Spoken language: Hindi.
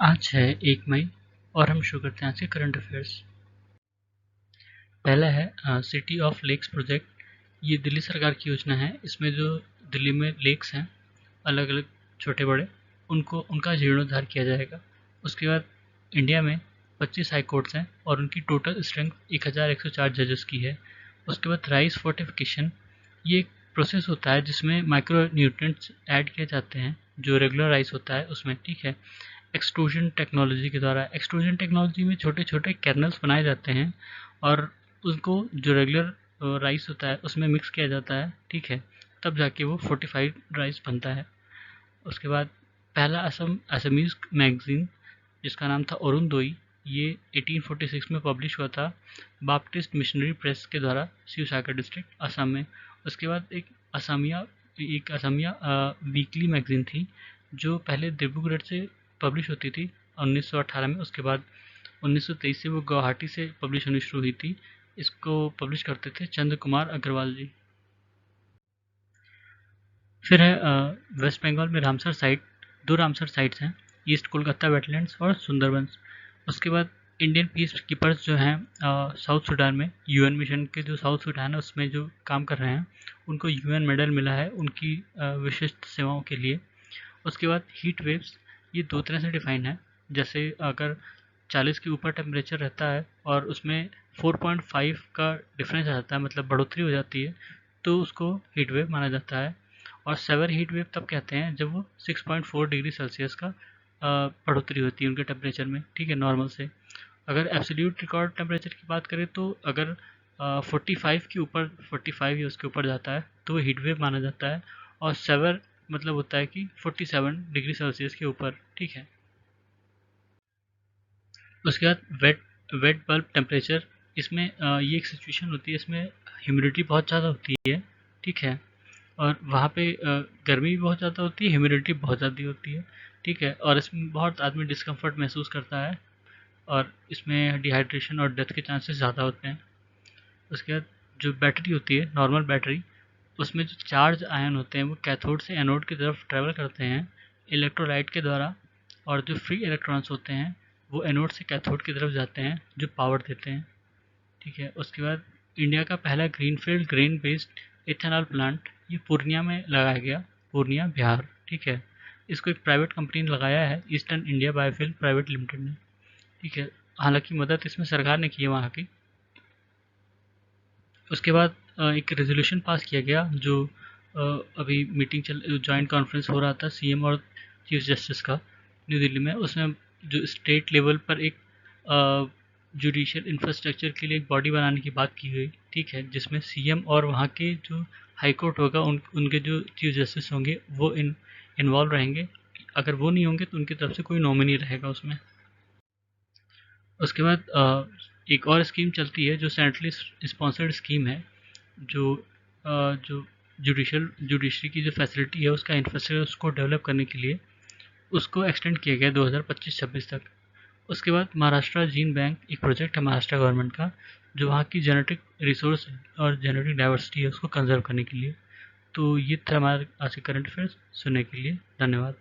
आज है 1 मई और हम शुरू करते हैं आज के करंट अफेयर्स। पहला है सिटी ऑफ लेक्स प्रोजेक्ट। ये दिल्ली सरकार की योजना है। इसमें जो दिल्ली में लेक्स हैं अलग अलग छोटे बड़े, उनको उनका जीर्णोद्धार किया जाएगा। उसके बाद इंडिया में 25 हाई कोर्ट्स हैं और उनकी टोटल स्ट्रेंथ 1104 जजेस की है। उसके बाद राइस फोर्टिफिकेशन, ये एक प्रोसेस होता है जिसमें माइक्रो न्यूट्रिएंट्स ऐड किए जाते हैं जो रेगुलर राइस होता है उसमें, ठीक है। एक्सट्रूजन टेक्नोलॉजी के द्वारा, एक्सट्रूजन टेक्नोलॉजी में छोटे छोटे कर्नल्स बनाए जाते हैं और उनको जो रेगुलर राइस होता है उसमें मिक्स किया जाता है, ठीक है। तब जाके वो फोर्टिफाइड राइस बनता है। उसके बाद पहला असमीज़ मैगज़ीन जिसका नाम था अरुणोदय, ये 1846 में पब्लिश हुआ था बाप्टिस्ट मिशनरी प्रेस के द्वारा, शिवसागर डिस्ट्रिक्ट असम में। उसके बाद एक असमिया वीकली मैगज़ीन थी जो पहले डिब्रूगढ़ से पब्लिश होती थी 1918 में। उसके बाद 1923 से वो गुवाहाटी से पब्लिश होनी शुरू हुई थी। इसको पब्लिश करते थे चंद्र कुमार अग्रवाल जी। फिर है वेस्ट बंगाल में रामसर साइट, 2 रामसर साइट्स हैं, ईस्ट कोलकाता वेटलैंड्स और सुंदरबंस। उसके बाद इंडियन पीस कीपर्स जो हैं साउथ सूडान में, यूएन मिशन के जो साउथ सूडान है उसमें जो काम कर रहे हैं, उनको यूएन मेडल मिला है उनकी विशिष्ट सेवाओं के लिए। उसके बाद हीट वेव्स, ये 2 तरह से डिफाइन है। जैसे अगर 40 के ऊपर टेम्परेचर रहता है और उसमें 4.5 का डिफरेंस आ जाता है, मतलब बढ़ोतरी हो जाती है, तो उसको हीट वेव माना जाता है। और सेवर हीट वेव तब कहते हैं जब वो 6.4 डिग्री सेल्सियस का बढ़ोतरी होती है उनके टेम्परेचर में, ठीक है, नॉर्मल से। अगर एब्सोल्यूट रिकॉर्ड टेम्परेचर की बात करें तो अगर 45 के ऊपर, 45 या उसके ऊपर जाता है तो वो हीट वेव माना जाता है। और सेवर मतलब होता है कि 47 डिग्री सेल्सियस के ऊपर, ठीक है। उसके बाद वेट बल्ब टेम्परेचर, इसमें ये एक सिचुएशन होती है, इसमें ह्यूमिडिटी बहुत ज़्यादा होती है, ठीक है। और वहाँ पे गर्मी भी बहुत ज़्यादा होती है, ह्यूमिडिटी बहुत ज़्यादा होती है, ठीक है। और इसमें बहुत आदमी डिस्कम्फर्ट महसूस करता है और इसमें डिहाइड्रेशन और डेथ के चांसेस ज़्यादा होते हैं। उसके बाद जो बैटरी होती है, नॉर्मल बैटरी, उसमें जो चार्ज आयन होते हैं वो कैथोड से एनोड की तरफ ट्रैवल करते हैं इलेक्ट्रोलाइट के द्वारा, और जो फ्री इलेक्ट्रॉन्स होते हैं वो एनोड से कैथोड की तरफ जाते हैं जो पावर देते हैं, ठीक है। उसके बाद इंडिया का पहला greenfield grain based ethanol plant, ये पूर्णिया में लगाया गया, पूर्णिया बिहार, ठीक है। इसको एक प्राइवेट कंपनी ने लगाया है, ईस्टर्न इंडिया बायोफिल प्राइवेट लिमिटेड ने, ठीक है। हालांकि मदद इसमें सरकार ने की है वहाँ की। उसके बाद एक रेजोल्यूशन पास किया गया जो अभी जॉइंट कॉन्फ्रेंस हो रहा था सीएम और चीफ जस्टिस का न्यू दिल्ली में। उसमें जो स्टेट लेवल पर एक जुडिशियल इंफ्रास्ट्रक्चर के लिए एक बॉडी बनाने की बात की गई, ठीक है, जिसमें सीएम और वहाँ के जो हाई कोर्ट होगा उनके जो चीफ जस्टिस होंगे वो इन्वॉल्व रहेंगे। अगर वो नहीं होंगे तो उनकी तरफ से कोई नॉमिनी रहेगा उसमें। उसके बाद एक और स्कीम चलती है जो सेंट्रली स्पॉन्सर्ड स्कीम है, जो जो जुडिशरी की जो फैसिलिटी है उसका इंफ्रास्ट्रक्चर उसको डेवलप करने के लिए उसको एक्सटेंड किया गया 2025-26 तक। उसके बाद महाराष्ट्र जीन बैंक, एक प्रोजेक्ट है महाराष्ट्र गवर्नमेंट का जो वहाँ की जेनेटिक रिसोर्स और जेनेटिक डाइवर्सिटी है उसको कंजर्व करने के लिए। तो ये था हमारे आज के करंट अफेयर्स। सुनने के लिए धन्यवाद।